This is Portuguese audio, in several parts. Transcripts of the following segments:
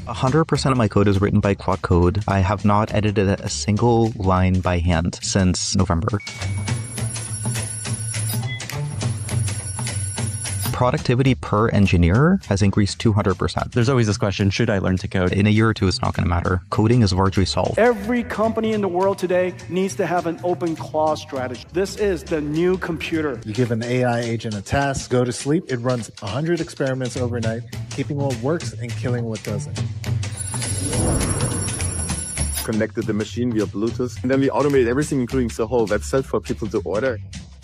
100% of my code is written by Quad Code. I have not edited a single line by hand since November. Productivity per engineer has increased 200%. There's always this question, should I learn to code? In a year or two, it's not going to matter. Coding is largely solved. Every company in the world today needs to have an open claw strategy. This is the new computer. You give an AI agent a task, go to sleep, it runs 100 experiments overnight, keeping what works and killing what doesn't. Connected the machine via Bluetooth, and then we automated everything, including the whole website for people to order.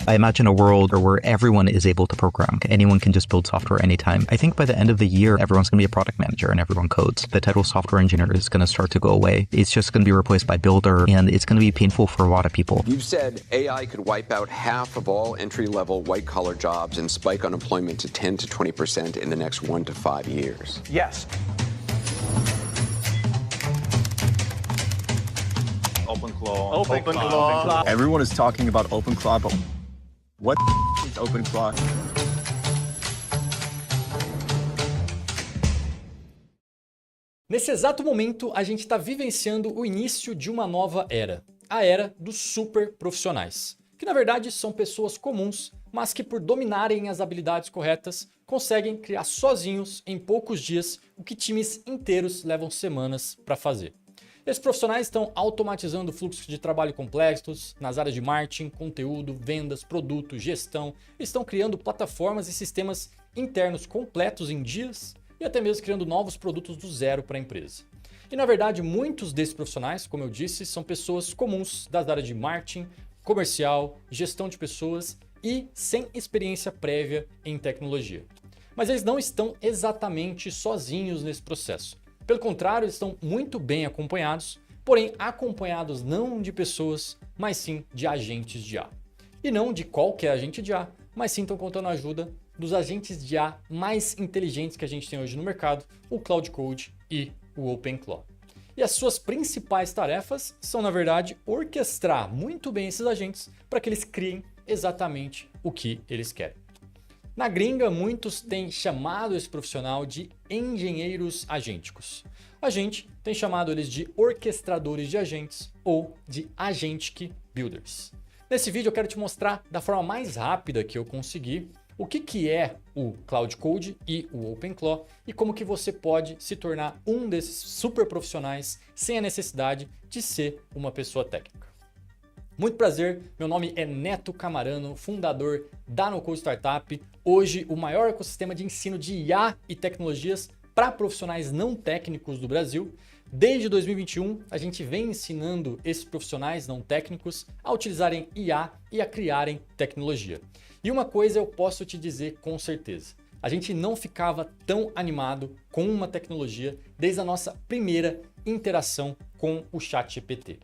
I imagine a world where everyone is able to program. Anyone can just build software anytime. I think by the end of the year, everyone's going to be a product manager and everyone codes. The title software engineer is going to start to go away. It's just going to be replaced by builder, and it's going to be painful for a lot of people. You've said AI could wipe out half of all entry-level white-collar jobs and spike unemployment to 10 to 20% in the next 1 to 5 years. Yes. OpenClaw. OpenClaw. Everyone is talking about OpenClaw, but what is OpenClaw? Nesse exato momento, a gente está vivenciando o início de uma nova era. A era dos super profissionais. Que na verdade são pessoas comuns, mas que por dominarem as habilidades corretas, conseguem criar sozinhos em poucos dias o que times inteiros levam semanas para fazer. Esses profissionais estão automatizando fluxos de trabalho complexos nas áreas de marketing, conteúdo, vendas, produto, gestão. Estão criando plataformas e sistemas internos completos em dias e até mesmo criando novos produtos do zero para a empresa. E na verdade, muitos desses profissionais, como eu disse, são pessoas comuns das áreas de marketing, comercial, gestão de pessoas e sem experiência prévia em tecnologia. Mas eles não estão exatamente sozinhos nesse processo. Pelo contrário, eles estão muito bem acompanhados, porém acompanhados não de pessoas, mas sim de agentes de IA. E não de qualquer agente de IA, mas sim estão contando a ajuda dos agentes de IA mais inteligentes que a gente tem hoje no mercado, o Cloud Code e o OpenClaw. E as suas principais tarefas são, na verdade, orquestrar muito bem esses agentes para que eles criem exatamente o que eles querem. Na gringa, muitos têm chamado esse profissional de engenheiros agênticos. A gente tem chamado eles de orquestradores de agentes ou de agentic builders. Nesse vídeo eu quero te mostrar da forma mais rápida que eu consegui o que é o Cloud Code e o OpenClaw e como que você pode se tornar um desses super profissionais sem a necessidade de ser uma pessoa técnica. Muito prazer, meu nome é Neto Camarano, fundador da NoCode Startup, hoje o maior ecossistema de ensino de IA e tecnologias para profissionais não técnicos do Brasil. Desde 2021, a gente vem ensinando esses profissionais não técnicos a utilizarem IA e a criarem tecnologia. E uma coisa eu posso te dizer com certeza, a gente não ficava tão animado com uma tecnologia desde a nossa primeira interação com o ChatGPT.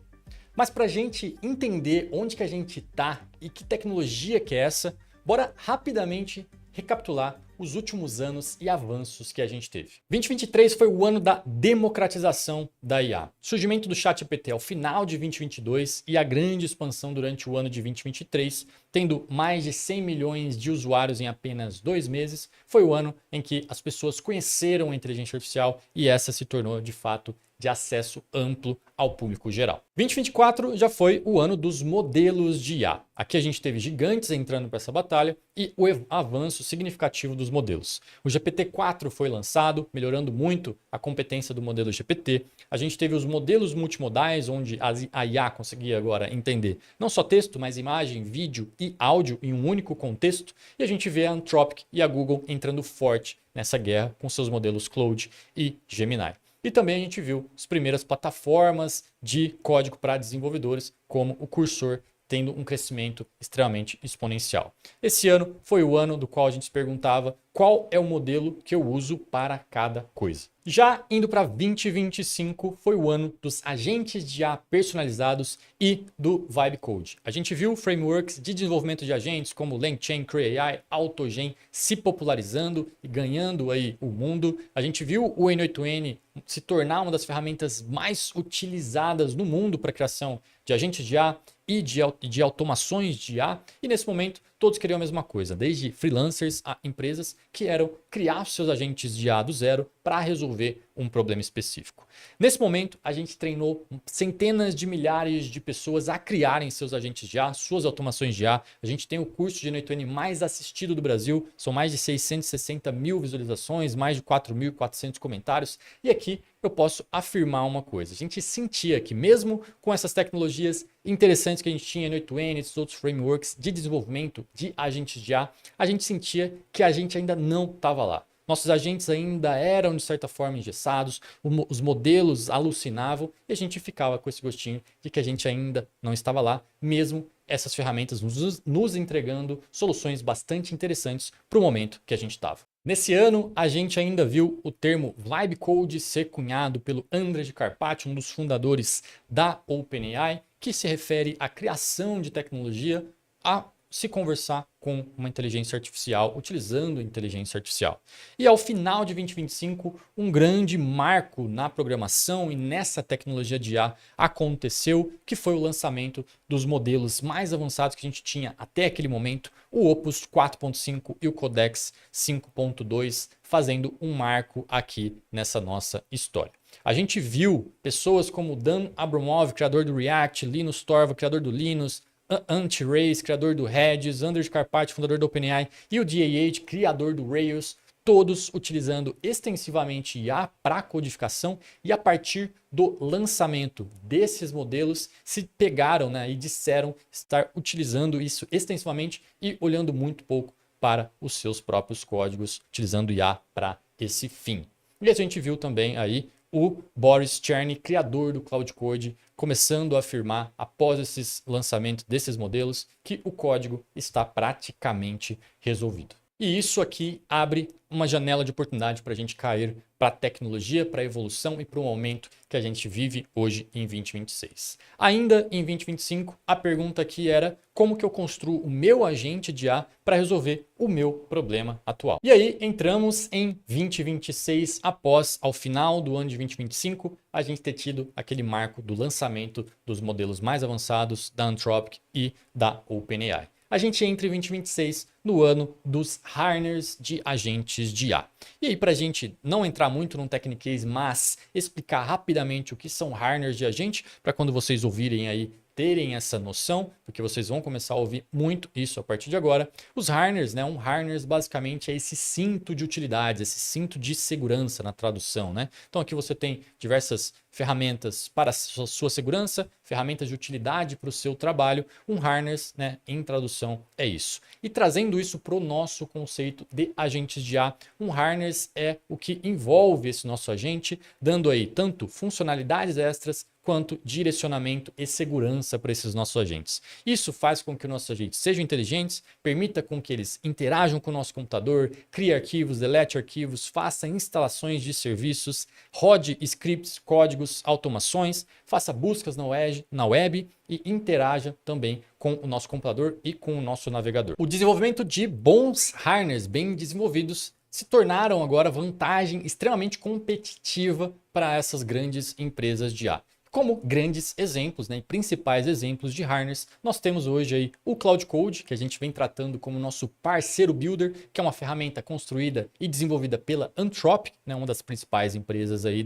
Mas para a gente entender onde que a gente está e que tecnologia que é essa, bora rapidamente recapitular os últimos anos e avanços que a gente teve. 2023 foi o ano da democratização da IA. Surgimento do ChatGPT ao final de 2022 e a grande expansão durante o ano de 2023, tendo mais de 100 milhões de usuários em apenas 2 meses, foi o ano em que as pessoas conheceram a inteligência artificial e essa se tornou de fato de acesso amplo ao público geral. 2024 já foi o ano dos modelos de IA. Aqui a gente teve gigantes entrando para essa batalha e o avanço significativo dos modelos. O GPT-4 foi lançado, melhorando muito a competência do modelo GPT. A gente teve os modelos multimodais, onde a IA conseguia agora entender não só texto, mas imagem, vídeo e áudio em um único contexto. E a gente vê a Anthropic e a Google entrando forte nessa guerra com seus modelos Claude e Gemini. E também a gente viu as primeiras plataformas de código para desenvolvedores, como o Cursor, tendo um crescimento extremamente exponencial. Esse ano foi o ano do qual a gente se perguntava qual é o modelo que eu uso para cada coisa. Já indo para 2025, foi o ano dos agentes de IA personalizados e do Vibe Code. A gente viu frameworks de desenvolvimento de agentes como LangChain, CrewAI, AutoGen se popularizando e ganhando aí o mundo. A gente viu o N8N se tornar uma das ferramentas mais utilizadas no mundo para a criação de agentes de IA e de automações de IA. E nesse momento todos queriam a mesma coisa, desde freelancers a empresas que eram criar seus agentes de IA do zero para resolver um problema específico. Nesse momento, a gente treinou centenas de milhares de pessoas a criarem seus agentes de IA, suas automações de IA. A gente tem o curso de N8N mais assistido do Brasil, são mais de 660 mil visualizações, mais de 4.400 comentários. E aqui eu posso afirmar uma coisa. A gente sentia que mesmo com essas tecnologias interessantes que a gente tinha, N8N, esses outros frameworks de desenvolvimento de agentes de IA, a gente sentia que a gente ainda não estava lá. Nossos agentes ainda eram, de certa forma, engessados, os modelos alucinavam e a gente ficava com esse gostinho de que a gente ainda não estava lá, mesmo essas ferramentas nos entregando soluções bastante interessantes para o momento que a gente estava. Nesse ano, a gente ainda viu o termo Vibe Code ser cunhado pelo Andrej Karpathy, um dos fundadores da OpenAI, que se refere à criação de tecnologia a se conversar com uma inteligência artificial, utilizando inteligência artificial. E ao final de 2025, um grande marco na programação e nessa tecnologia de IA aconteceu, que foi o lançamento dos modelos mais avançados que a gente tinha até aquele momento, o Opus 4.5 e o Codex 5.2, fazendo um marco aqui nessa nossa história. A gente viu pessoas como Dan Abramov, criador do React, Linus Torvalds, criador do Linux, Ant Race, criador do Redis, Andrej Karpathy, fundador do OpenAI, e o DAH, criador do Rails, todos utilizando extensivamente IA para codificação, e a partir do lançamento desses modelos se pegaram, e disseram estar utilizando isso extensivamente e olhando muito pouco para os seus próprios códigos, utilizando IA para esse fim. E a gente viu também aí o Boris Cherny, criador do Cloud Code, começando a afirmar, após esse lançamento desses modelos, que o código está praticamente resolvido. E isso aqui abre uma janela de oportunidade para a gente cair para a tecnologia, para a evolução e para o momento que a gente vive hoje em 2026. Ainda em 2025, a pergunta aqui era como que eu construo o meu agente de IA para resolver o meu problema atual. E aí entramos em 2026, após, ao final do ano de 2025, a gente ter tido aquele marco do lançamento dos modelos mais avançados da Anthropic e da OpenAI. A gente entra em 2026 no ano dos harners de agentes de IA. E aí, para a gente não entrar muito num techniquez, mas explicar rapidamente o que são harners de agente, para quando vocês ouvirem aí, terem essa noção, porque vocês vão começar a ouvir muito isso a partir de agora. Os harners, um harners basicamente é esse cinto de utilidades, esse cinto de segurança na tradução, Então aqui você tem diversas ferramentas para a sua segurança, ferramentas de utilidade para o seu trabalho. Um harness, em tradução, é isso. E trazendo isso para o nosso conceito de agentes de IA, um harness é o que envolve esse nosso agente, dando aí tanto funcionalidades extras quanto direcionamento e segurança para esses nossos agentes. Isso faz com que os nossos agentes sejam inteligentes, permita com que eles interajam com o nosso computador, crie arquivos, delete arquivos, faça instalações de serviços, rode scripts, códigos, automações, faça buscas na web e interaja também com o nosso computador e com o nosso navegador. O desenvolvimento de bons harners bem desenvolvidos se tornaram agora vantagem extremamente competitiva para essas grandes empresas de IA. Como grandes exemplos, e principais exemplos de harness, nós temos hoje aí o Cloud Code, que a gente vem tratando como nosso parceiro builder, que é uma ferramenta construída e desenvolvida pela Anthropic, uma das principais empresas aí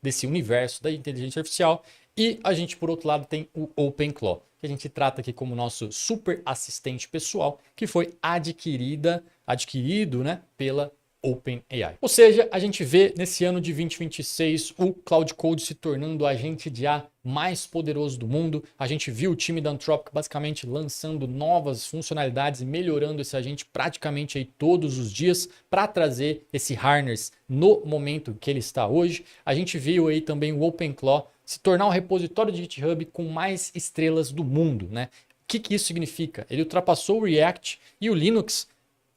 desse universo da inteligência artificial. E a gente, por outro lado, tem o OpenClaw, que a gente trata aqui como nosso super assistente pessoal, que foi adquirido, pela OpenAI. Ou seja, a gente vê nesse ano de 2026 o Cloud Code se tornando o agente de IA mais poderoso do mundo. A gente viu o time da Anthropic basicamente lançando novas funcionalidades e melhorando esse agente praticamente aí todos os dias para trazer esse harness no momento que ele está hoje. A gente viu aí também o OpenClaw se tornar um repositório de GitHub com mais estrelas do mundo, O que isso significa? Ele ultrapassou o React e o Linux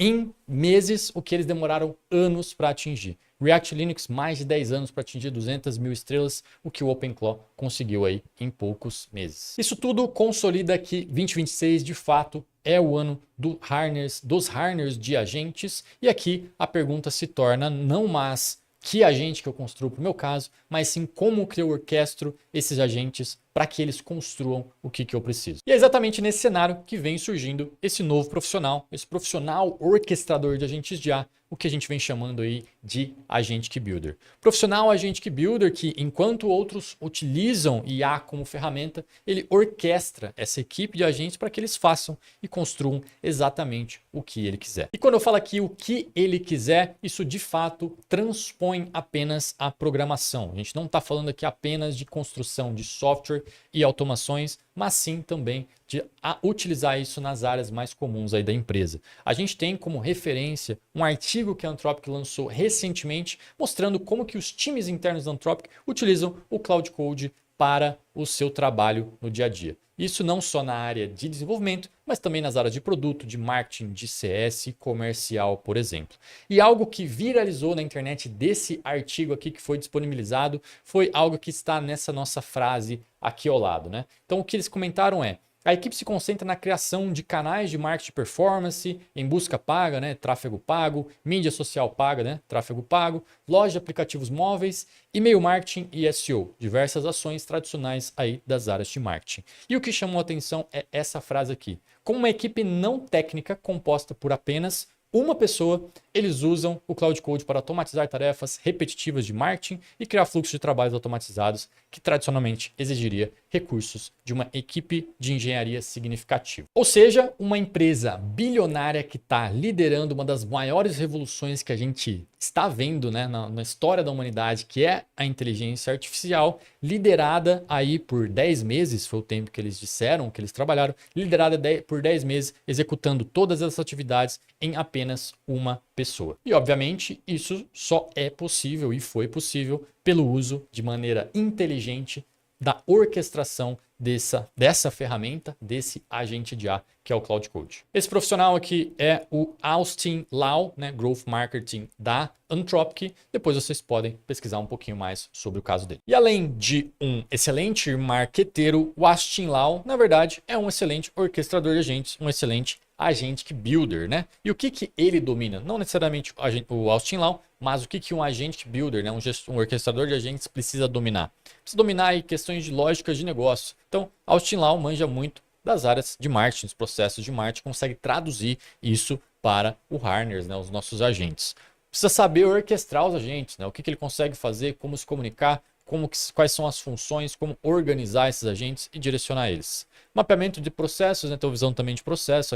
em meses, o que eles demoraram anos para atingir. React Linux, mais de 10 anos para atingir 200 mil estrelas, o que o OpenClaw conseguiu aí em poucos meses. Isso tudo consolida que 2026, de fato, é o ano dos harners de agentes. E aqui a pergunta se torna não mais que agente que eu construo para o meu caso, mas sim como que eu orquestro esses agentes para que eles construam o que eu preciso. E é exatamente nesse cenário que vem surgindo esse novo profissional, esse profissional orquestrador de agentes de IA, o que a gente vem chamando aí de Agentic Builder. Profissional Agentic Builder que, enquanto outros utilizam IA como ferramenta, ele orquestra essa equipe de agentes para que eles façam e construam exatamente o que ele quiser. E quando eu falo aqui o que ele quiser, isso de fato transpõe apenas a programação. A gente não está falando aqui apenas de construção de software e automações, mas sim também de utilizar isso nas áreas mais comuns aí da empresa. A gente tem como referência um artigo que a Anthropic lançou recentemente, mostrando como que os times internos da Anthropic utilizam o Cloud Code para o seu trabalho no dia a dia. Isso não só na área de desenvolvimento, mas também nas áreas de produto, de marketing, de CS e comercial, por exemplo. E algo que viralizou na internet desse artigo aqui que foi disponibilizado foi algo que está nessa nossa frase aqui ao lado, né? Então o que eles comentaram é: a equipe se concentra na criação de canais de marketing performance, em busca paga, né, tráfego pago, mídia social paga, né, tráfego pago, loja de aplicativos móveis, e-mail marketing e SEO, diversas ações tradicionais aí das áreas de marketing. E o que chamou a atenção é essa frase aqui: como uma equipe não técnica composta por apenas uma pessoa, eles usam o Cloud Code para automatizar tarefas repetitivas de marketing e criar fluxos de trabalhos automatizados que tradicionalmente exigiria recursos de uma equipe de engenharia significativa. Ou seja, uma empresa bilionária que está liderando uma das maiores revoluções que a gente está vendo, né, na história da humanidade, que é a inteligência artificial, liderada aí por 10 meses, foi o tempo que eles disseram que eles trabalharam, liderada por 10 meses, executando todas essas atividades em apenas uma pessoa. E obviamente isso só é possível e foi possível pelo uso de maneira inteligente da orquestração dessa ferramenta, desse agente de IA, que é o Cloud Code. Esse profissional aqui é o Austin Lau, né, Growth Marketing da Anthropic. Depois vocês podem pesquisar um pouquinho mais sobre o caso dele. E além de um excelente marqueteiro, o Austin Lau, na verdade, é um excelente orquestrador de agentes, um excelente Agentic Builder, né? E o que ele domina? Não necessariamente o Austin Lau, mas o que um Agentic Builder, né, um orquestrador de agentes precisa dominar? Precisa dominar aí questões de lógicas de negócio. Então, Austin Lau manja muito das áreas de marketing, dos processos de marketing, consegue traduzir isso para o harness, né, os nossos agentes. Precisa saber orquestrar os agentes, né? O que ele consegue fazer, como se comunicar, quais são as funções, como organizar esses agentes e direcionar eles. Mapeamento de processos, né? Ter visão também de processo,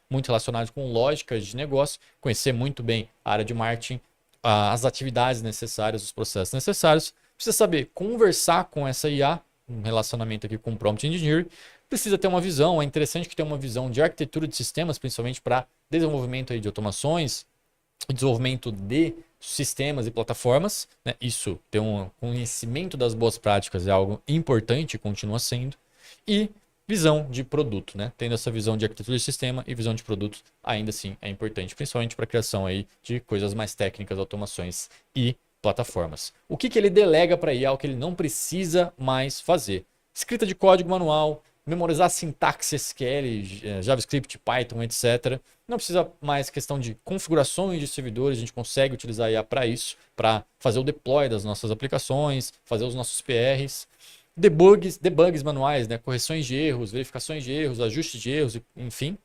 muito relacionado com lógicas de negócio, conhecer muito bem a área de marketing, as atividades necessárias, os processos necessários. Precisa saber conversar com essa IA, um relacionamento aqui com o Prompt Engineering. Precisa ter uma visão, é interessante que tenha uma visão de arquitetura de sistemas, principalmente para desenvolvimento aí de automações, desenvolvimento de sistemas e plataformas, né? Isso, ter um conhecimento das boas práticas é algo importante e continua sendo. E visão de produto, né? Tendo essa visão de arquitetura de sistema e visão de produto, ainda assim é importante, principalmente para a criação aí de coisas mais técnicas, automações e plataformas. O que ele delega para IA, o que ele não precisa mais fazer? Escrita de código manual, memorizar sintaxe SQL, JavaScript, Python, etc. Não precisa mais questão de configurações de servidores, a gente consegue utilizar a IA para isso, para fazer o deploy das nossas aplicações, fazer os nossos PRs. Debugs manuais, né? Correções de erros, verificações de erros, ajustes de erros, enfim.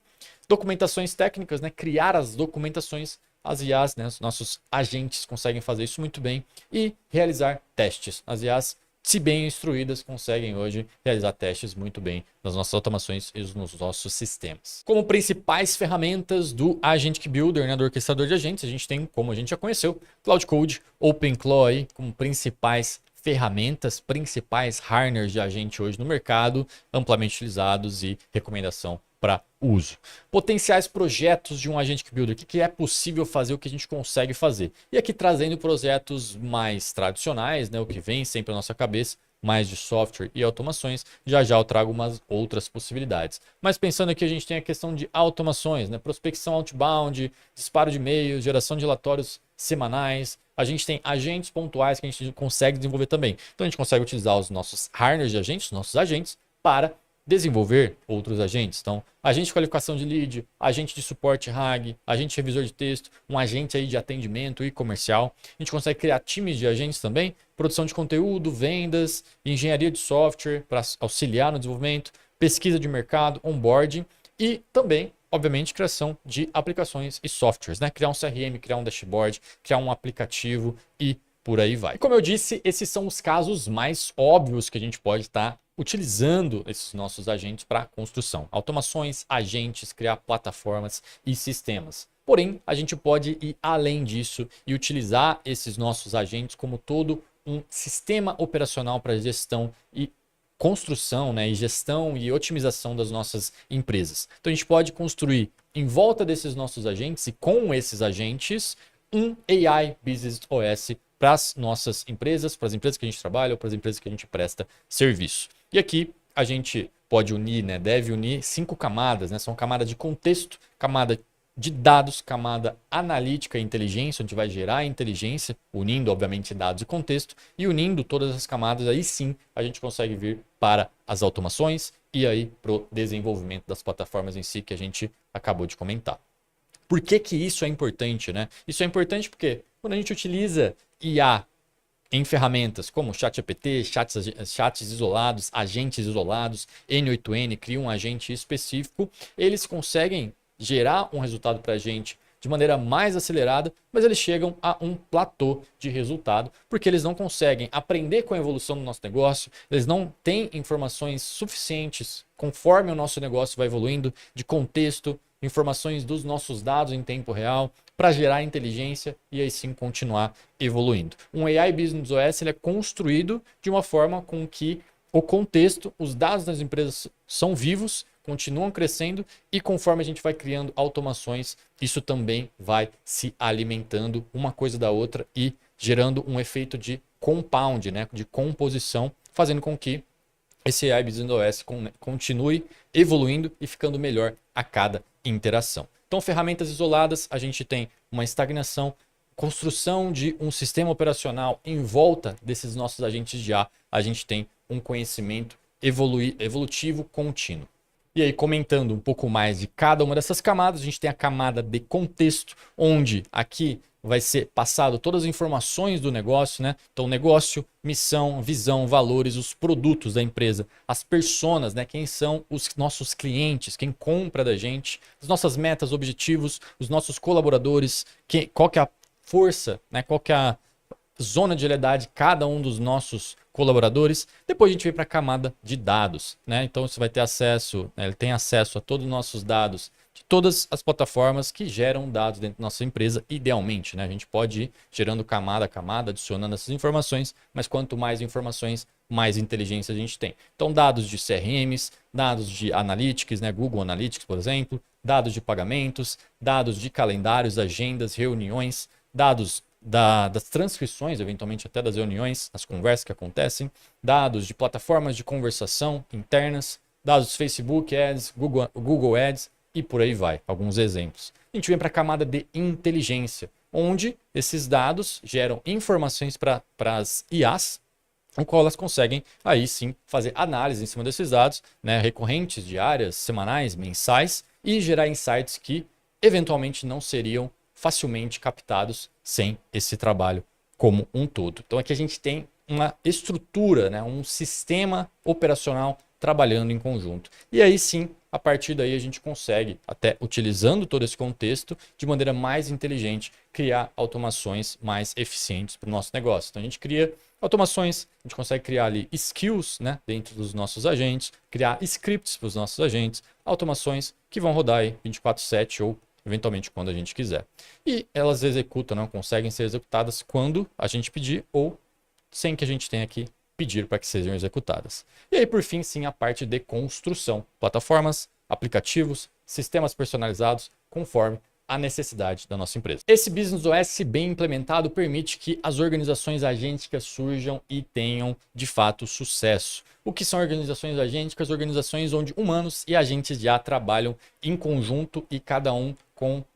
Documentações técnicas, né? Criar as documentações, as IAs, né? Os nossos agentes conseguem fazer isso muito bem. E realizar testes. As IAs, se bem instruídas, conseguem hoje realizar testes muito bem nas nossas automações e nos nossos sistemas. Como principais ferramentas do Agentic Builder, né, do orquestrador de agentes, a gente tem, como a gente já conheceu, Cloud Code, OpenClaw aí, como principais ferramentas, principais harners de agente hoje no mercado, amplamente utilizados e recomendação para uso. Potenciais projetos de um Agentic Builder, o que é possível fazer, o que a gente consegue fazer. E aqui trazendo projetos mais tradicionais, né, o que vem sempre à nossa cabeça, mais de software e automações, já eu trago umas outras possibilidades. Mas pensando aqui, a gente tem a questão de automações, né, prospecção outbound, disparo de e-mails, geração de relatórios semanais. A gente tem agentes pontuais que a gente consegue desenvolver também. Então a gente consegue utilizar os nossos harners de agentes, nossos agentes, para desenvolver outros agentes. Então, agente de qualificação de lead, agente de suporte RAG, agente revisor de texto, um agente aí de atendimento e comercial. A gente consegue criar times de agentes também, produção de conteúdo, vendas, engenharia de software para auxiliar no desenvolvimento, pesquisa de mercado, onboarding e também, obviamente, criação de aplicações e softwares, né? Criar um CRM, criar um dashboard, criar um aplicativo e por aí vai. E como eu disse, esses são os casos mais óbvios que a gente pode estar utilizando esses nossos agentes para construção. Automações, agentes, criar plataformas e sistemas. Porém, a gente pode ir além disso e utilizar esses nossos agentes como todo um sistema operacional para gestão e construção, né, e gestão e otimização das nossas empresas. Então a gente pode construir em volta desses nossos agentes e com esses agentes um AI Business OS para as nossas empresas, para as empresas que a gente trabalha ou para as empresas que a gente presta serviço. E aqui a gente pode unir, né, deve unir 5 camadas, né, são camadas de contexto, camada de dados, camada analítica e inteligência, onde vai gerar inteligência, unindo obviamente dados e contexto, e unindo todas as camadas, aí sim a gente consegue vir para as automações e aí para o desenvolvimento das plataformas em si que a gente acabou de comentar. Por que que isso é importante, né? Isso é importante porque quando a gente utiliza IA em ferramentas como ChatGPT, chats isolados, agentes isolados, N8N, cria um agente específico, eles conseguem gerar um resultado para a gente de maneira mais acelerada, mas eles chegam a um platô de resultado, porque eles não conseguem aprender com a evolução do nosso negócio, eles não têm informações suficientes conforme o nosso negócio vai evoluindo, de contexto, informações dos nossos dados em tempo real, para gerar inteligência e aí sim continuar evoluindo. Um AI Business OS ele é construído de uma forma com que o contexto, os dados das empresas são vivos, continuam crescendo e conforme a gente vai criando automações, isso também vai se alimentando uma coisa da outra e gerando um efeito de compound, né, de composição, fazendo com que esse AI Business OS continue evoluindo e ficando melhor a cada interação. Então, ferramentas isoladas, a gente tem uma estagnação, construção de um sistema operacional em volta desses nossos agentes de IA, a gente tem um conhecimento evolutivo contínuo. E aí, comentando um pouco mais de cada uma dessas camadas, a gente tem a camada de contexto, onde aqui vai ser passado todas as informações do negócio, né? Então, negócio, missão, visão, valores, os produtos da empresa, as personas, né? Quem são os nossos clientes, quem compra da gente, as nossas metas, objetivos, os nossos colaboradores, qual que é a força, né? Qual que é a zona de realidade de cada um dos nossos colaboradores. Depois a gente vem para a camada de dados, né? Então você vai ter acesso, né? Ele tem acesso a todos os nossos dados de todas as plataformas que geram dados dentro da nossa empresa, idealmente, né? A gente pode ir gerando camada a camada, adicionando essas informações, mas quanto mais informações, mais inteligência a gente tem. Então dados de CRMs, dados de Analytics, né? Google Analytics, por exemplo, dados de pagamentos, dados de calendários, agendas, reuniões, dados das transcrições, eventualmente até das reuniões, as conversas que acontecem, dados de plataformas de conversação internas, dados Facebook Ads, Google Ads e por aí vai, alguns exemplos. A gente vem para a camada de inteligência, onde esses dados geram informações para as IAs, no qual elas conseguem aí sim fazer análise em cima desses dados, né, recorrentes, diárias, semanais, mensais, e gerar insights que eventualmente não seriam facilmente captados sem esse trabalho como um todo. Então aqui a gente tem uma estrutura, né, um sistema operacional trabalhando em conjunto. E aí sim, a partir daí a gente consegue, até utilizando todo esse contexto, de maneira mais inteligente, criar automações mais eficientes para o nosso negócio. Então a gente cria automações, a gente consegue criar ali skills, né, dentro dos nossos agentes, criar scripts para os nossos agentes, automações que vão rodar aí 24/7 ou eventualmente quando a gente quiser. E elas executam, não conseguem ser executadas quando a gente pedir ou sem que a gente tenha que pedir para que sejam executadas. E aí, por fim, sim, a parte de construção. Plataformas, aplicativos, sistemas personalizados, conforme a necessidade da nossa empresa. Esse Business OS bem implementado permite que as organizações agênticas surjam e tenham, de fato, sucesso. O que são organizações agênticas? Organizações onde humanos e agentes já trabalham em conjunto e cada um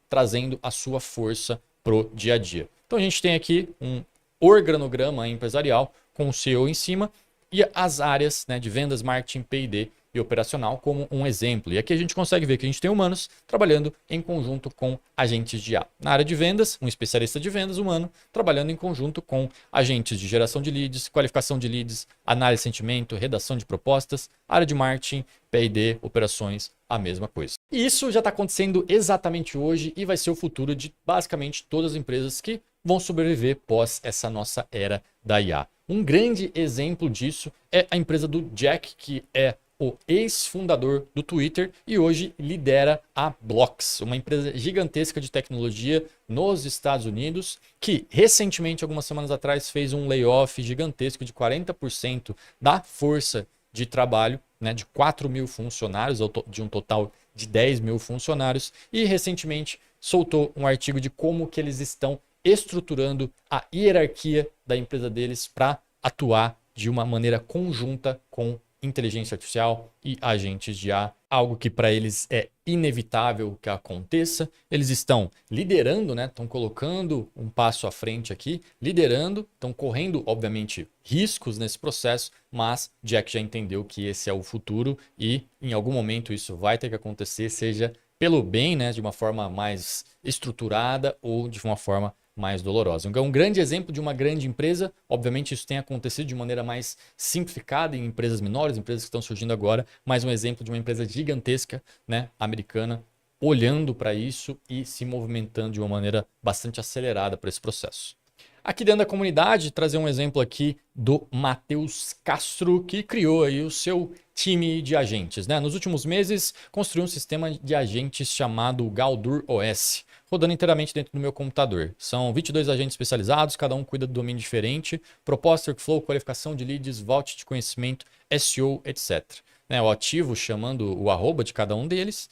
trazendo a sua força pro dia a dia. Então a gente tem aqui um organograma empresarial com o CEO em cima e as áreas, né, de vendas, marketing, P&D e operacional como um exemplo. E aqui a gente consegue ver que a gente tem humanos trabalhando em conjunto com agentes de IA. Na área de vendas, um especialista de vendas humano trabalhando em conjunto com agentes de geração de leads, qualificação de leads, análise de sentimento, redação de propostas, área de marketing, P&D, operações, a mesma coisa. E isso já está acontecendo exatamente hoje e vai ser o futuro de basicamente todas as empresas que vão sobreviver pós essa nossa era da IA. Um grande exemplo disso é a empresa do Jack, que é o ex-fundador do Twitter e hoje lidera a Blocks, uma empresa gigantesca de tecnologia nos Estados Unidos, que recentemente, algumas semanas atrás, fez um layoff gigantesco de 40% da força de trabalho, né, de 4 mil funcionários, de um total de 10 mil funcionários, e recentemente soltou um artigo de como que eles estão estruturando a hierarquia da empresa deles para atuar de uma maneira conjunta com inteligência artificial e agentes de IA, algo que para eles é inevitável que aconteça. Eles estão liderando, né? Estão colocando um passo à frente aqui, liderando, estão correndo, obviamente, riscos nesse processo, mas Jack já entendeu que esse é o futuro e em algum momento isso vai ter que acontecer, seja pelo bem, né? De uma forma mais estruturada ou de uma forma mais dolorosa. Então, um grande exemplo de uma grande empresa, obviamente isso tem acontecido de maneira mais simplificada em empresas menores, empresas que estão surgindo agora, mas um exemplo de uma empresa gigantesca, né, americana, olhando para isso e se movimentando de uma maneira bastante acelerada para esse processo. Aqui dentro da comunidade, trazer um exemplo aqui do Matheus Castro, que criou aí o seu time de agentes, né? Nos últimos meses, construiu um sistema de agentes chamado Galdur OS, rodando inteiramente dentro do meu computador. São 22 agentes especializados, cada um cuida de domínio diferente, proposta, workflow, qualificação de leads, vault de conhecimento, SEO, etc. O ativo chamando o arroba de cada um deles.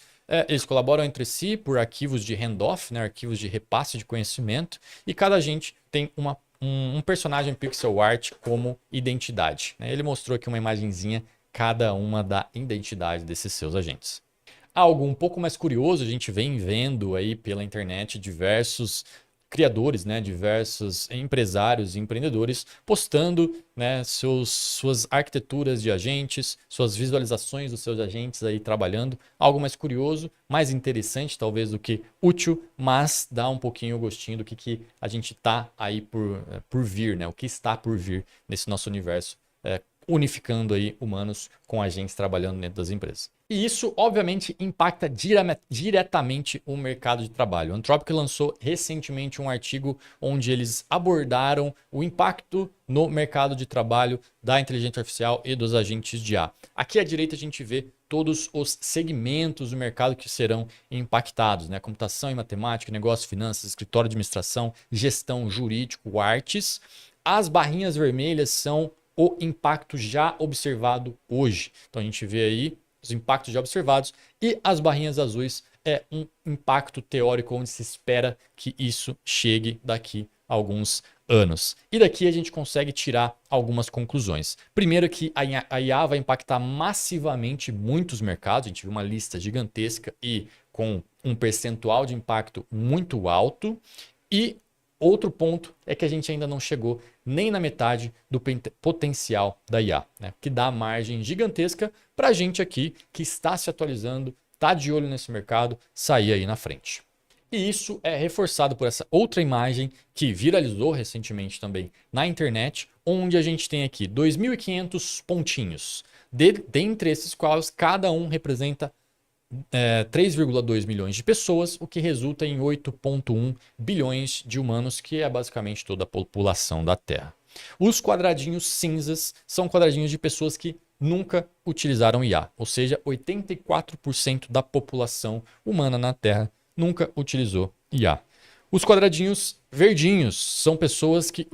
Eles colaboram entre si por arquivos de handoff, né, arquivos de repasse de conhecimento, e cada agente tem um personagem pixel art como identidade, né? Ele mostrou aqui uma imagenzinha, cada uma da identidade desses seus agentes. Algo um pouco mais curioso, a gente vem vendo aí pela internet diversos criadores, né, diversos empresários e empreendedores postando, né, suas arquiteturas de agentes, suas visualizações dos seus agentes aí trabalhando. Algo mais curioso, mais interessante talvez do que útil, mas dá um pouquinho o gostinho do que a gente tá aí por vir, né, o que está por vir nesse nosso universo, unificando aí humanos com agentes trabalhando dentro das empresas. E isso, obviamente, impacta diretamente o mercado de trabalho. O Anthropic lançou recentemente um artigo onde eles abordaram o impacto no mercado de trabalho da inteligência artificial e dos agentes de IA. Aqui à direita a gente vê todos os segmentos do mercado que serão impactados, né? Computação e matemática, negócio, finanças, escritório de administração, gestão, jurídico, artes. As barrinhas vermelhas são o impacto já observado hoje. Então a gente vê aí os impactos já observados e as barrinhas azuis é um impacto teórico onde se espera que isso chegue daqui a alguns anos. E daqui a gente consegue tirar algumas conclusões. Primeiro que a IA vai impactar massivamente muitos mercados, a gente viu uma lista gigantesca e com um percentual de impacto muito alto. E outro ponto é que a gente ainda não chegou nem na metade do potencial da IA, né? Que dá margem gigantesca para a gente aqui que está se atualizando, está de olho nesse mercado, sair aí na frente. E isso é reforçado por essa outra imagem que viralizou recentemente também na internet, onde a gente tem aqui 2.500 pontinhos, dentre esses quais cada um representa 3,2 milhões de pessoas, o que resulta em 8,1 bilhões de humanos, que é basicamente toda a população da Terra. Os quadradinhos cinzas são quadradinhos de pessoas que nunca utilizaram IA, ou seja, 84% da população humana na Terra nunca utilizou IA. Os quadradinhos verdinhos são pessoas que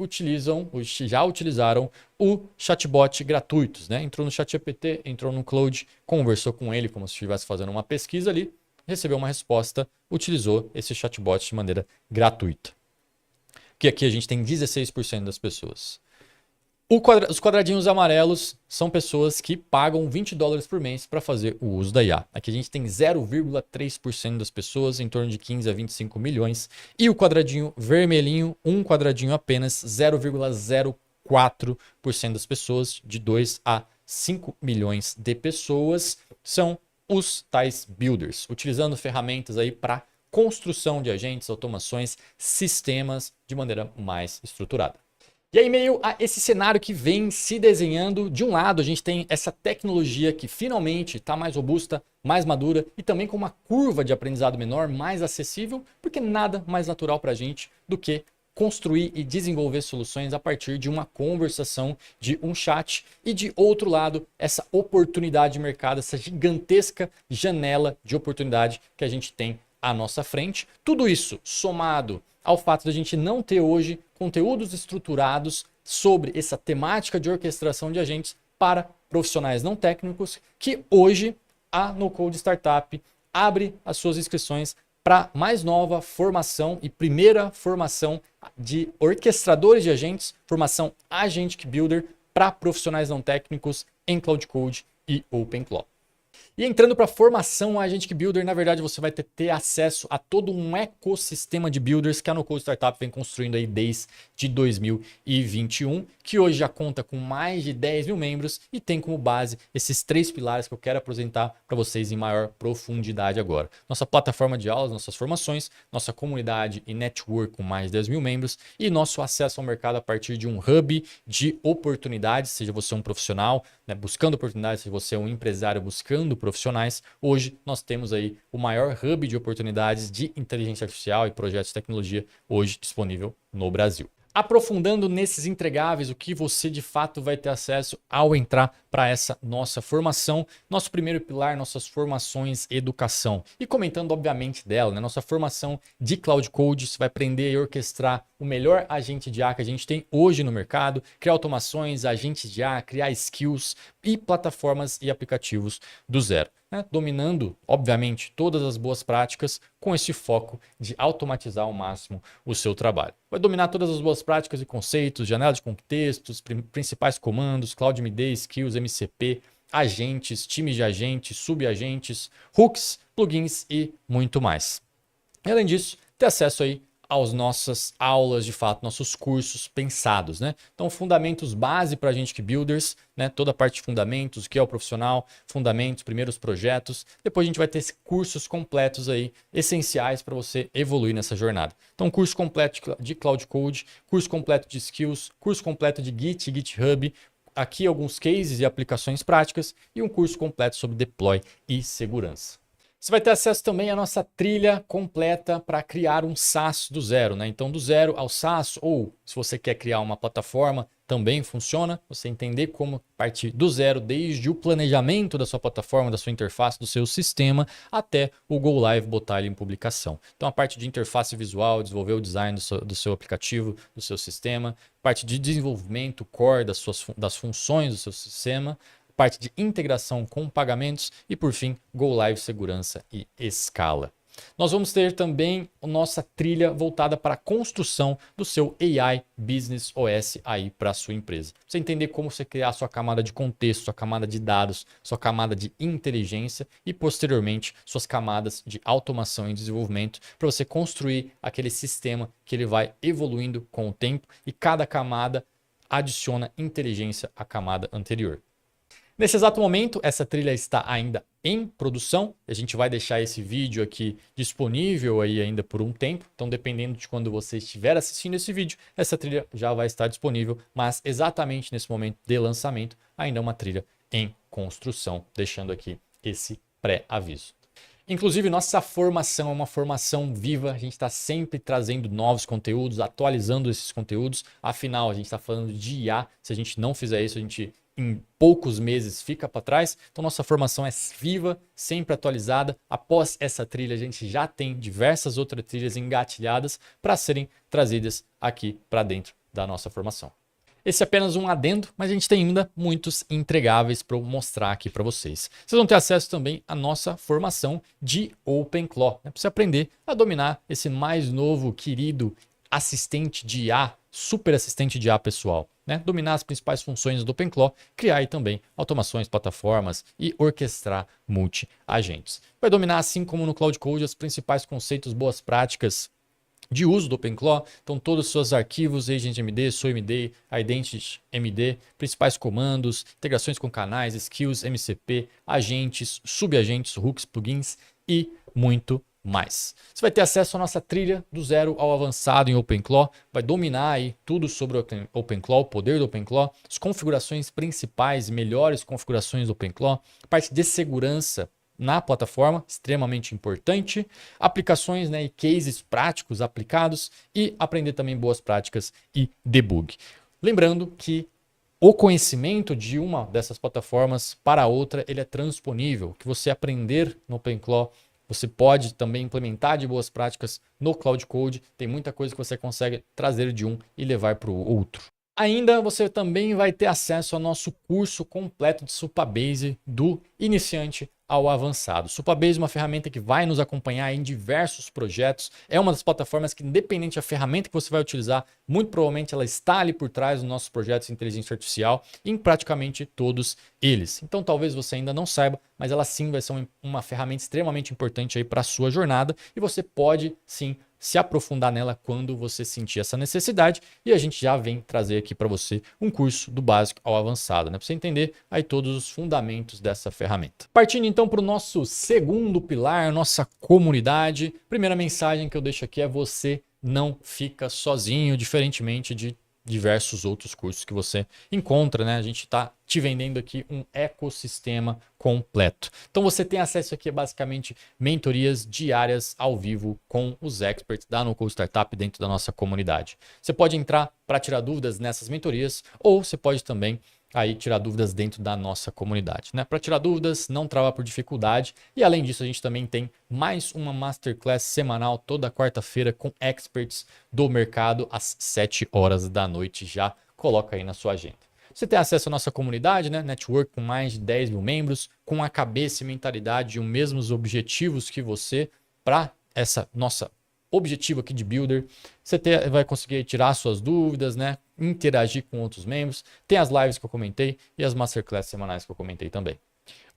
já utilizaram o chatbot gratuitos, né? Entrou no ChatGPT, entrou no Claude, conversou com ele como se estivesse fazendo uma pesquisa ali, recebeu uma resposta, utilizou esse chatbot de maneira gratuita. Que aqui a gente tem 16% das pessoas. Os quadradinhos amarelos são pessoas que pagam $20 por mês para fazer o uso da IA. Aqui a gente tem 0,3% das pessoas, em torno de 15 a 25 milhões. E o quadradinho vermelhinho, um quadradinho apenas, 0,04% das pessoas, de 2 a 5 milhões de pessoas são os tais builders, utilizando ferramentas aí para construção de agentes, automações, sistemas de maneira mais estruturada. E aí, meio a esse cenário que vem se desenhando, de um lado a gente tem essa tecnologia que finalmente está mais robusta, mais madura e também com uma curva de aprendizado menor, mais acessível, porque nada mais natural para a gente do que construir e desenvolver soluções a partir de uma conversação, de um chat, e de outro lado, essa oportunidade de mercado, essa gigantesca janela de oportunidade que a gente tem à nossa frente. Tudo isso somado ao fato de a gente não ter hoje conteúdos estruturados sobre essa temática de orquestração de agentes para profissionais não técnicos, que hoje a NoCode Startup abre as suas inscrições para mais nova formação e primeira formação de orquestradores de agentes, formação Agentic Builder para profissionais não técnicos em Cloud Code e OpenClaw. E entrando para a formação Agentic Builder, na verdade você vai ter acesso a todo um ecossistema de builders que a NoCode Startup vem construindo aí desde 2021, que hoje já conta com mais de 10 mil membros e tem como base esses 3 pilares que eu quero apresentar para vocês em maior profundidade agora. Nossa plataforma de aulas, nossas formações, nossa comunidade e network com mais de 10 mil membros e nosso acesso ao mercado a partir de um hub de oportunidades, seja você um profissional, né, buscando oportunidades, seja você um empresário buscando profissionais. Hoje nós temos aí o maior hub de oportunidades de inteligência artificial e projetos de tecnologia hoje disponível no Brasil. Aprofundando nesses entregáveis, o que você de fato vai ter acesso ao entrar para essa nossa formação, nosso primeiro pilar, nossas formações educação. E comentando obviamente dela, né? Nossa formação de Cloud Code, você vai aprender a orquestrar o melhor agente de IA que a gente tem hoje no mercado, criar automações, agentes de IA, criar skills e plataformas e aplicativos do zero. Né? Dominando, obviamente, todas as boas práticas com esse foco de automatizar ao máximo o seu trabalho. Vai dominar todas as boas práticas e conceitos, janela de contextos, principais comandos, Cloud MD, skills, MCP, agentes, times de agentes, subagentes, hooks, plugins e muito mais. E, além disso, ter acesso aí às nossas aulas, de fato, nossos cursos pensados, né? Então, fundamentos base para a gente que builders, né? Toda a parte de fundamentos, o que é o profissional, fundamentos, primeiros projetos. Depois a gente vai ter cursos completos aí, essenciais para você evoluir nessa jornada. Então, curso completo de Cloud Code, curso completo de skills, curso completo de Git, GitHub, aqui alguns cases e aplicações práticas e um curso completo sobre deploy e segurança. Você vai ter acesso também à nossa trilha completa para criar um SaaS do zero, né? Então, do zero ao SaaS, ou se você quer criar uma plataforma, também funciona. Você entender como partir do zero, desde o planejamento da sua plataforma, da sua interface, do seu sistema, até o Go Live, botar ele em publicação. Então, a parte de interface visual, desenvolver o design do seu aplicativo, do seu sistema, parte de desenvolvimento, core das funções do seu sistema, parte de integração com pagamentos e, por fim, Go Live, segurança e escala. Nós vamos ter também a nossa trilha voltada para a construção do seu AI Business OS aí para a sua empresa. Você entender como você criar sua camada de contexto, sua camada de dados, sua camada de inteligência e, posteriormente, suas camadas de automação e desenvolvimento para você construir aquele sistema que ele vai evoluindo com o tempo e cada camada adiciona inteligência à camada anterior. Nesse exato momento, essa trilha está ainda em produção. A gente vai deixar esse vídeo aqui disponível aí ainda por um tempo. Então, dependendo de quando você estiver assistindo esse vídeo, essa trilha já vai estar disponível. Mas exatamente nesse momento de lançamento, ainda é uma trilha em construção, deixando aqui esse pré-aviso. Inclusive, nossa formação é uma formação viva. A gente está sempre trazendo novos conteúdos, atualizando esses conteúdos. Afinal, a gente está falando de IA. Se a gente não fizer isso, a gente em poucos meses fica para trás. Então nossa formação é viva, sempre atualizada. Após essa trilha, a gente já tem diversas outras trilhas engatilhadas para serem trazidas aqui para dentro da nossa formação. Esse é apenas um adendo, mas a gente tem ainda muitos entregáveis para eu mostrar aqui para vocês. Vocês vão ter acesso também à nossa formação de OpenClaw, né? Para você aprender a dominar esse mais novo, querido assistente de IA, super assistente de IA pessoal. Né? Dominar as principais funções do OpenClaw, criar aí também automações, plataformas e orquestrar multi-agentes. Vai dominar, assim como no Cloud Code, os principais conceitos, boas práticas de uso do OpenClaw. Então, todos os seus arquivos, AgentMD, SoMD, IdentityMD, principais comandos, integrações com canais, skills, MCP, agentes, subagentes, hooks, plugins e muito mais. Você vai ter acesso à nossa trilha do zero ao avançado em OpenClaw, vai dominar aí tudo sobre o OpenClaw, o poder do OpenClaw, as configurações principais, melhores configurações do OpenClaw, parte de segurança na plataforma, extremamente importante, aplicações, né, e cases práticos aplicados e aprender também boas práticas e debug. Lembrando que o conhecimento de uma dessas plataformas para a outra, ele é transponível, que você aprender no OpenClaw, você pode também implementar de boas práticas no Cloud Code, tem muita coisa que você consegue trazer de um e levar para o outro. Ainda você também vai ter acesso ao nosso curso completo de Supabase do iniciante ao avançado. Supabase é uma ferramenta que vai nos acompanhar em diversos projetos. É uma das plataformas que, independente da ferramenta que você vai utilizar, muito provavelmente ela está ali por trás dos nossos projetos de inteligência artificial, em praticamente todos eles. Então talvez você ainda não saiba, mas ela sim vai ser uma ferramenta extremamente importante aí para a sua jornada e você pode sim se aprofundar nela quando você sentir essa necessidade, e a gente já vem trazer aqui para você um curso do básico ao avançado, né? Para você entender aí todos os fundamentos dessa ferramenta. Partindo então para o nosso segundo pilar, nossa comunidade, primeira mensagem que eu deixo aqui é: você não fica sozinho, diferentemente de diversos outros cursos que você encontra, né? A gente está te vendendo aqui um ecossistema completo. Então você tem acesso aqui a basicamente mentorias diárias ao vivo com os experts da No Code Startup dentro da nossa comunidade. Você pode entrar para tirar dúvidas nessas mentorias ou você pode também aí tirar dúvidas dentro da nossa comunidade, né? Para tirar dúvidas, não travar por dificuldade. E além disso, a gente também tem mais uma Masterclass semanal toda quarta-feira com experts do mercado às 7 horas da noite. Já coloca aí na sua agenda. Você tem acesso à nossa comunidade, né? Network com mais de 10 mil membros, com a cabeça e mentalidade e os mesmos objetivos que você para essa nossa objetivo aqui de Builder. Você vai conseguir tirar suas dúvidas, né? Interagir com outros membros. Tem as lives que eu comentei e as Masterclass semanais que eu comentei também.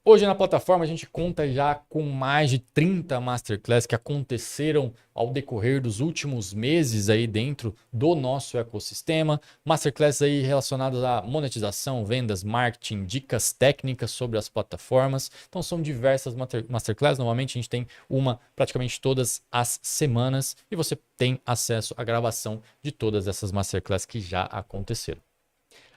Hoje na plataforma a gente conta já com mais de 30 Masterclass que aconteceram ao decorrer dos últimos meses aí dentro do nosso ecossistema. Masterclass aí relacionadas à monetização, vendas, marketing, dicas técnicas sobre as plataformas. Então são diversas Masterclass, normalmente a gente tem uma praticamente todas as semanas e você tem acesso à gravação de todas essas Masterclass que já aconteceram.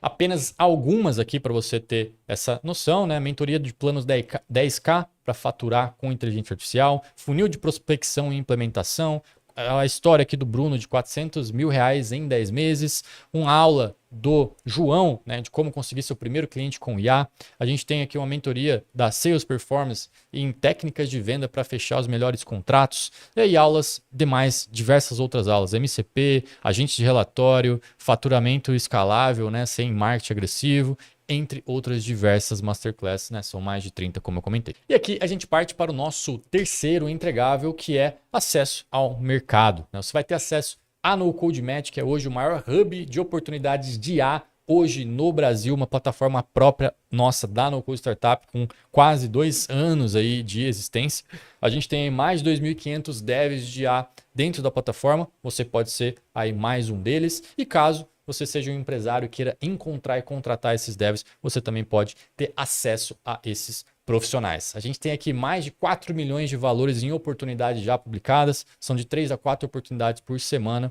Apenas algumas aqui para você ter essa noção, né? Mentoria de planos 10K para faturar com inteligência artificial, funil de prospecção e implementação, a história aqui do Bruno de R$400 mil em 10 meses, uma aula do João, né, de como conseguir seu primeiro cliente com IA. A gente tem aqui uma mentoria da Sales Performance em técnicas de venda para fechar os melhores contratos. E aí aulas demais, diversas outras aulas, MCP, agentes de relatório, faturamento escalável, né, sem marketing agressivo, entre outras diversas Masterclass, né? São mais de 30, como eu comentei. E aqui a gente parte para o nosso terceiro entregável, que é acesso ao mercado, né? Você vai ter acesso à No Code Match, que é hoje o maior hub de oportunidades de IA hoje no Brasil, uma plataforma própria nossa da No Code Startup, com quase 2 anos aí de existência. A gente tem mais de 2.500 devs de IA dentro da plataforma, você pode ser aí mais um deles, e caso você seja um empresário e queira encontrar e contratar esses devs, você também pode ter acesso a esses profissionais. A gente tem aqui mais de 4 milhões de valores em oportunidades já publicadas, são de 3 a 4 oportunidades por semana.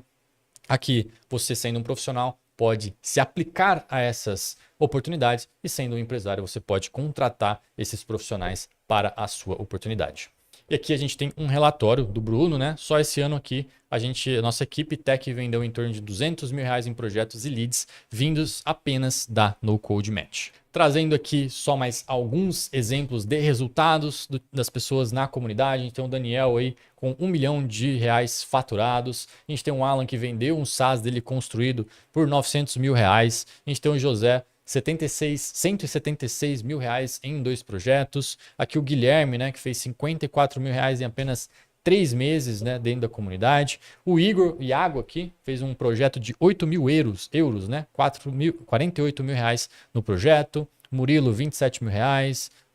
Aqui, você sendo um profissional, pode se aplicar a essas oportunidades e sendo um empresário, você pode contratar esses profissionais para a sua oportunidade. E aqui a gente tem um relatório do Bruno, né? Só esse ano aqui, a nossa equipe tech vendeu em torno de R$200 mil em projetos e leads vindos apenas da No Code Match. Trazendo aqui só mais alguns exemplos de resultados das pessoas na comunidade. A gente tem o Daniel aí com R$1 milhão faturados. A gente tem o Alan que vendeu um SaaS dele construído por R$900 mil. A gente tem o José, 176 mil em 2 projetos. Aqui o Guilherme, né, que fez 54 mil em apenas 3 meses, né, dentro da comunidade. O Iago aqui fez um projeto de 8 mil euros, né, 48 mil no projeto. Murilo, 27 mil.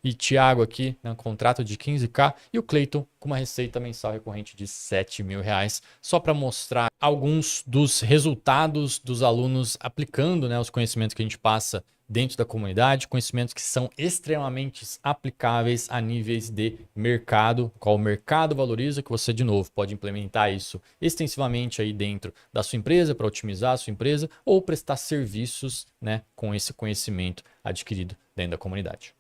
e Thiago aqui, né, um contrato de 15k, e o Cleiton com uma receita mensal recorrente de R$7.000, só para mostrar alguns dos resultados dos alunos aplicando, né, os conhecimentos que a gente passa dentro da comunidade, conhecimentos que são extremamente aplicáveis a níveis de mercado, qual o mercado valoriza, que você, de novo, pode implementar isso extensivamente aí dentro da sua empresa para otimizar a sua empresa ou prestar serviços, né, com esse conhecimento adquirido dentro da comunidade.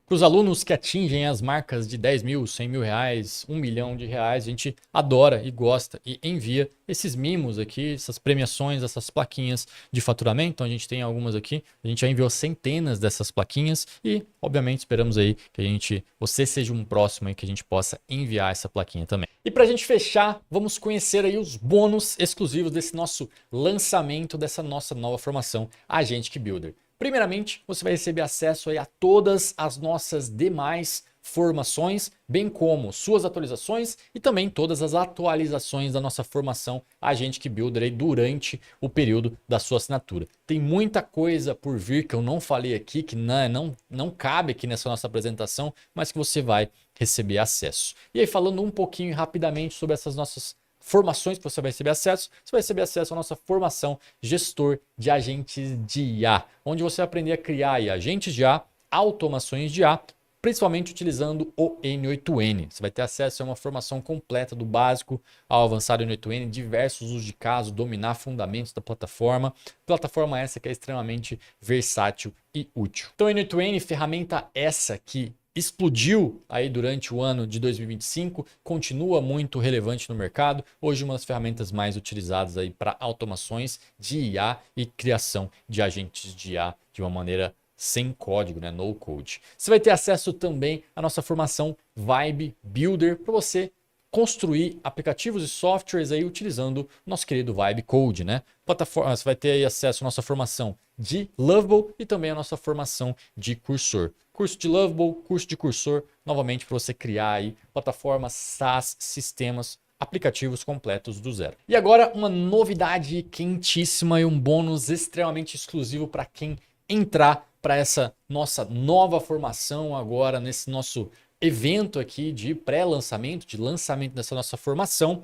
Para os alunos que atingem as marcas de 10 mil, 100 mil reais, 1 milhão de reais, a gente adora e gosta e envia esses mimos aqui, essas premiações, essas plaquinhas de faturamento. Então a gente tem algumas aqui, a gente já enviou centenas dessas plaquinhas e, obviamente, esperamos aí que você seja um próximo aí que a gente possa enviar essa plaquinha também. E para a gente fechar, vamos conhecer aí os bônus exclusivos desse nosso lançamento, dessa nossa nova formação, Agentic Builder. Primeiramente, você vai receber acesso aí a todas as nossas demais formações, bem como suas atualizações e também todas as atualizações da nossa formação Agentic Builder aí durante o período da sua assinatura. Tem muita coisa por vir que eu não falei aqui, que não cabe aqui nessa nossa apresentação, mas que você vai receber acesso. E aí, falando um pouquinho rapidamente sobre essas nossas formações que você vai receber acesso à nossa formação Gestor de Agentes de IA, onde você vai aprender a criar aí agentes de IA, automações de IA, principalmente utilizando o N8N. Você vai ter acesso a uma formação completa do básico ao avançado N8N, diversos usos de caso, dominar fundamentos da plataforma. Plataforma essa que é extremamente versátil e útil. Então, N8N, ferramenta essa que explodiu aí durante o ano de 2025, continua muito relevante no mercado. Hoje uma das ferramentas mais utilizadas aí para automações de IA e criação de agentes de IA de uma maneira sem código, né? No code. Você vai ter acesso também à nossa formação Vibe Builder para você construir aplicativos e softwares aí utilizando o nosso querido Vibe Code, né? Plataforma, você vai ter aí acesso à nossa formação de Lovable e também a nossa formação de Cursor. Curso de Lovable, curso de Cursor, novamente para você criar aí plataformas, SaaS, sistemas, aplicativos completos do zero. E agora uma novidade quentíssima e um bônus extremamente exclusivo para quem entrar para essa nossa nova formação agora nesse nosso evento aqui de pré-lançamento, de lançamento dessa nossa formação.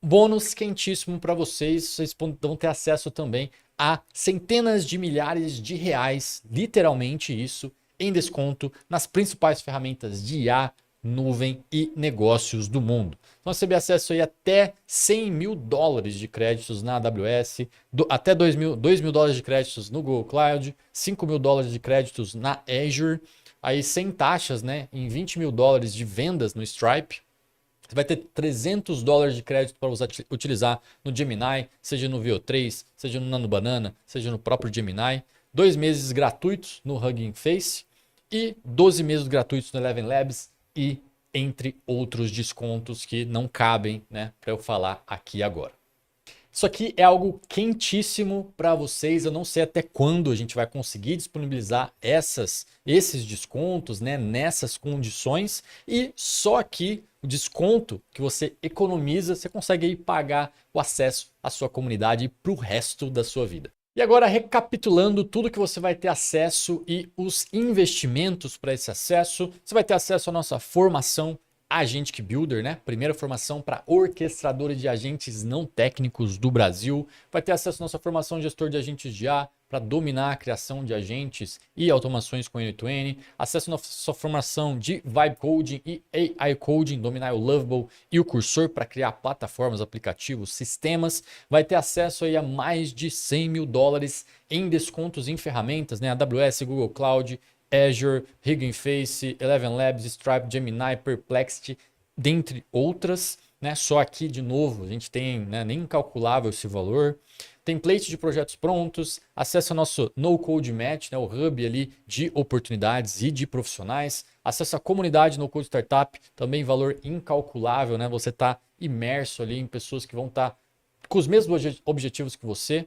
Bônus quentíssimo para vocês, vocês vão ter acesso também a centenas de milhares de reais, literalmente isso, em desconto nas principais ferramentas de IA, nuvem e negócios do mundo. Então você vai acesso aí até 100 mil dólares de créditos na AWS, até 2 mil dólares de créditos no Google Cloud, 5 mil dólares de créditos na Azure, aí sem taxas, né, em 20 mil dólares de vendas no Stripe. Você vai ter 300 dólares de crédito para utilizar no Gemini, seja no VO3, seja no Nano Banana, seja no próprio Gemini. 2 meses gratuitos no Hugging Face e 12 meses gratuitos no Eleven Labs e entre outros descontos que não cabem, né, para eu falar aqui agora. Isso aqui é algo quentíssimo para vocês. Eu não sei até quando a gente vai conseguir disponibilizar esses descontos, né, nessas condições. E só aqui o desconto que você economiza, você consegue aí pagar o acesso à sua comunidade para o resto da sua vida. E agora, recapitulando tudo que você vai ter acesso e os investimentos para esse acesso, você vai ter acesso à nossa formação Agentic Builder, né? Primeira formação para orquestradores de agentes não técnicos do Brasil. Vai ter acesso à nossa formação Gestor de Agentes de IA para dominar a criação de agentes e automações com N8N. Acesso à nossa formação de Vibe Coding e AI Coding, dominar o Lovable e o Cursor para criar plataformas, aplicativos, sistemas. Vai ter acesso aí a mais de 100 mil dólares em descontos em ferramentas, né? AWS, Google Cloud, Azure, Hugging Face, Eleven Labs, Stripe, Gemini, Perplexity, dentre outras, né? Só aqui, de novo, a gente tem, né, nem incalculável esse valor. Template de projetos prontos, acesso ao nosso No Code Match, né, o hub ali de oportunidades e de profissionais, acesso à comunidade No Code Startup, também valor incalculável, né? Você está imerso ali em pessoas que vão estar com os mesmos objetivos que você.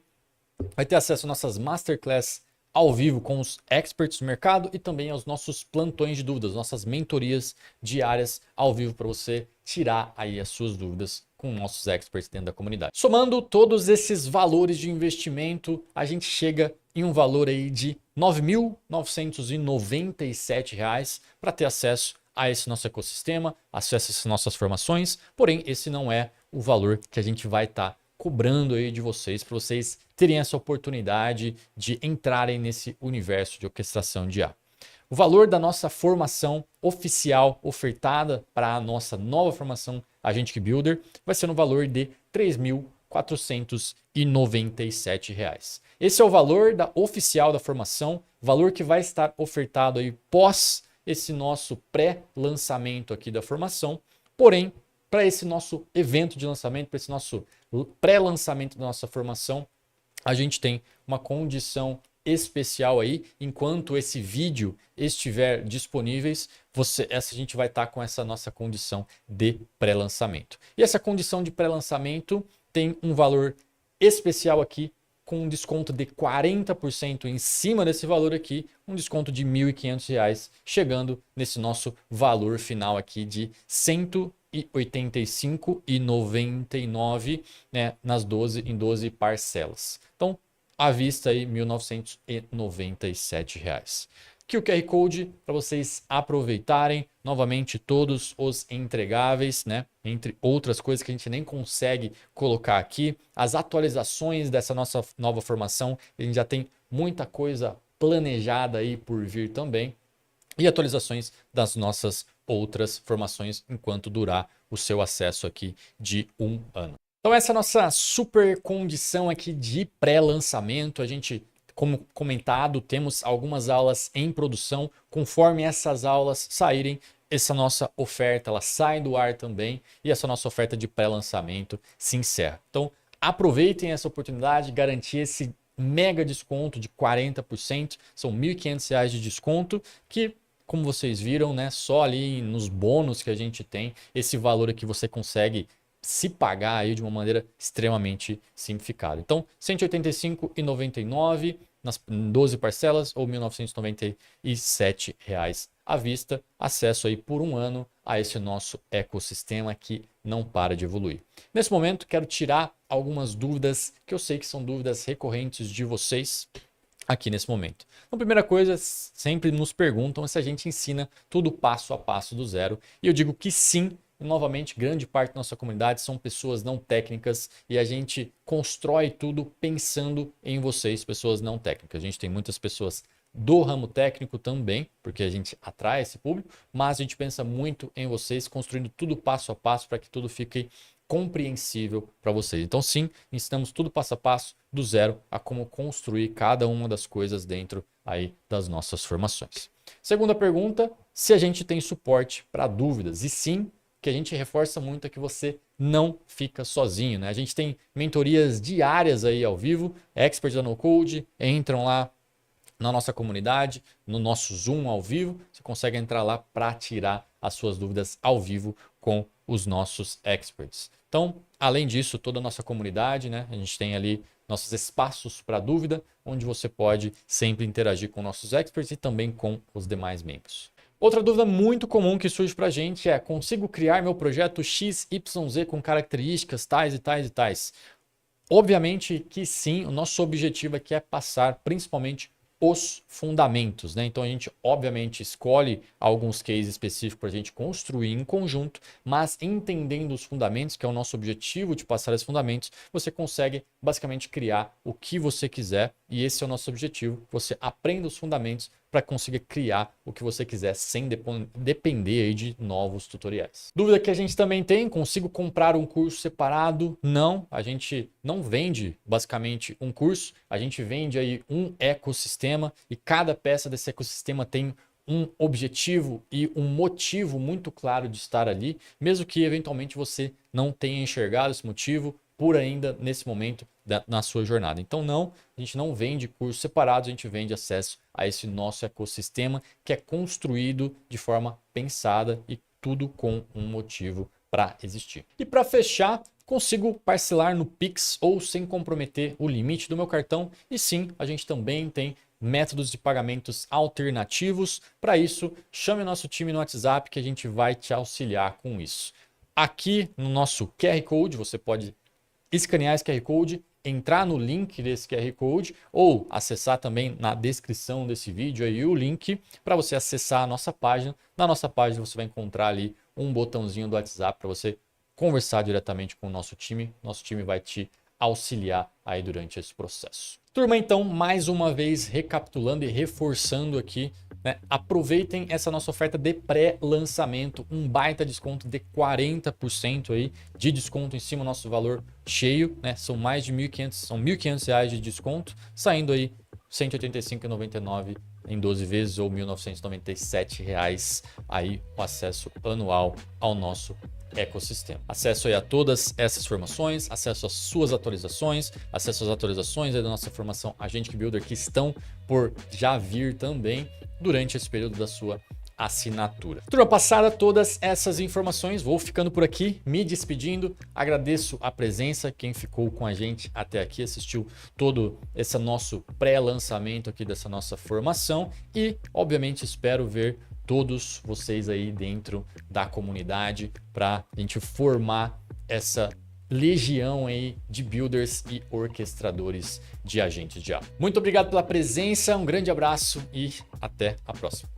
Vai ter acesso às nossas masterclass ao vivo com os experts do mercado e também aos nossos plantões de dúvidas, nossas mentorias diárias ao vivo para você tirar aí as suas dúvidas com nossos experts dentro da comunidade. Somando todos esses valores de investimento, a gente chega em um valor aí de R$ 9.997 para ter acesso a esse nosso ecossistema, acesso a essas nossas formações. Porém, esse não é o valor que a gente vai estar cobrando aí de vocês, para vocês terem essa oportunidade de entrarem nesse universo de orquestração de IA. O valor da nossa formação oficial ofertada para a nossa nova formação Agentic Builder vai ser no valor de R$ 3.497. Esse é o valor oficial da formação, valor que vai estar ofertado aí pós esse nosso pré-lançamento aqui da formação. Porém, para esse nosso evento de lançamento, para esse nosso pré-lançamento da nossa formação, a gente tem uma condição especial aí. Enquanto esse vídeo estiver disponível, a gente vai estar com essa nossa condição de pré-lançamento. E essa condição de pré-lançamento tem um valor especial aqui, com um desconto de 40% em cima desse valor aqui, um desconto de R$ 1.500, chegando nesse nosso valor final aqui de R$ 185,99, né, em 12 parcelas. Então, à vista aí, R$ 1.997. Aqui o QR Code para vocês aproveitarem novamente todos os entregáveis, né? Entre outras coisas que a gente nem consegue colocar aqui. As atualizações dessa nossa nova formação, a gente já tem muita coisa planejada aí por vir também. E atualizações das nossas outras formações enquanto durar o seu acesso aqui de 1 ano. Então essa é a nossa super condição aqui de pré-lançamento. A gente, como comentado, temos algumas aulas em produção. Conforme essas aulas saírem, essa nossa oferta ela sai do ar também e essa nossa oferta de pré-lançamento se encerra. Então aproveitem essa oportunidade, garantir esse mega desconto de 40%. São R$ 1.500 de desconto que, como vocês viram, né, só ali nos bônus que a gente tem, esse valor aqui você consegue se pagar aí de uma maneira extremamente simplificada. Então, R$ 185,99 nas 12 parcelas ou R$ 1.997 à vista. Acesso aí por 1 ano a esse nosso ecossistema que não para de evoluir. Nesse momento, quero tirar algumas dúvidas que eu sei que são dúvidas recorrentes de vocês aqui nesse momento. Então, primeira coisa, sempre nos perguntam se a gente ensina tudo passo a passo do zero. E eu digo que sim. Novamente, grande parte da nossa comunidade são pessoas não técnicas e a gente constrói tudo pensando em vocês, pessoas não técnicas. A gente tem muitas pessoas do ramo técnico também, porque a gente atrai esse público, mas a gente pensa muito em vocês, construindo tudo passo a passo para que tudo fique compreensível para vocês. Então sim, ensinamos tudo passo a passo, do zero, a como construir cada uma das coisas dentro aí das nossas formações. Segunda pergunta, se a gente tem suporte para dúvidas. E sim, que a gente reforça muito é que você não fica sozinho, né? A gente tem mentorias diárias aí ao vivo, experts da No Code, entram lá na nossa comunidade, no nosso Zoom ao vivo, você consegue entrar lá para tirar as suas dúvidas ao vivo com os nossos experts. Então, além disso, toda a nossa comunidade, né? A gente tem ali nossos espaços para dúvida, onde você pode sempre interagir com nossos experts e também com os demais membros. Outra dúvida muito comum que surge para a gente é: consigo criar meu projeto XYZ com características tais e tais e tais? Obviamente que sim, o nosso objetivo aqui é passar principalmente os fundamentos, né? Então a gente obviamente escolhe alguns cases específicos para a gente construir em conjunto, mas entendendo os fundamentos, que é o nosso objetivo de passar esses fundamentos, você consegue basicamente criar o que você quiser e esse é o nosso objetivo. Você aprenda os fundamentos para conseguir criar o que você quiser sem depender aí de novos tutoriais. Dúvida que a gente também tem: consigo comprar um curso separado? Não, a gente não vende basicamente um curso, a gente vende aí um ecossistema e cada peça desse ecossistema tem um objetivo e um motivo muito claro de estar ali, mesmo que eventualmente você não tenha enxergado esse motivo por ainda nesse momento na sua jornada. Então não, a gente não vende cursos separados, a gente vende acesso a esse nosso ecossistema que é construído de forma pensada e tudo com um motivo para existir. E para fechar, consigo parcelar no Pix ou sem comprometer o limite do meu cartão? E sim, a gente também tem métodos de pagamentos alternativos. Para isso, chame o nosso time no WhatsApp que a gente vai te auxiliar com isso. aqui no nosso QR Code, você pode escanear esse QR Code, entrar no link desse QR Code ou acessar também na descrição desse vídeo aí o link para você acessar a nossa página. Na nossa página você vai encontrar ali um botãozinho do WhatsApp para você conversar diretamente com o nosso time. Nosso time vai te auxiliar aí durante esse processo. Turma, então, mais uma vez recapitulando e reforçando aqui, né? Aproveitem essa nossa oferta de pré-lançamento, um baita desconto de 40% aí de desconto em cima do nosso valor cheio, né? São mais de 1.500, são R$1.500 de desconto, saindo aí R$ 185,99 em 12 vezes ou R$ 1.997 aí o acesso anual ao nosso ecossistema. Acesso aí a todas essas informações, acesso às suas atualizações, acesso às atualizações aí da nossa formação Agentic Builder que estão por já vir também durante esse período da sua assinatura. Turma, passada todas essas informações, vou ficando por aqui, me despedindo. Agradeço a presença, quem ficou com a gente até aqui, assistiu todo esse nosso pré-lançamento aqui dessa nossa formação e, obviamente, espero ver todos vocês aí dentro da comunidade para a gente formar essa legião aí de builders e orquestradores de agentes de IA. Muito obrigado pela presença, um grande abraço e até a próxima.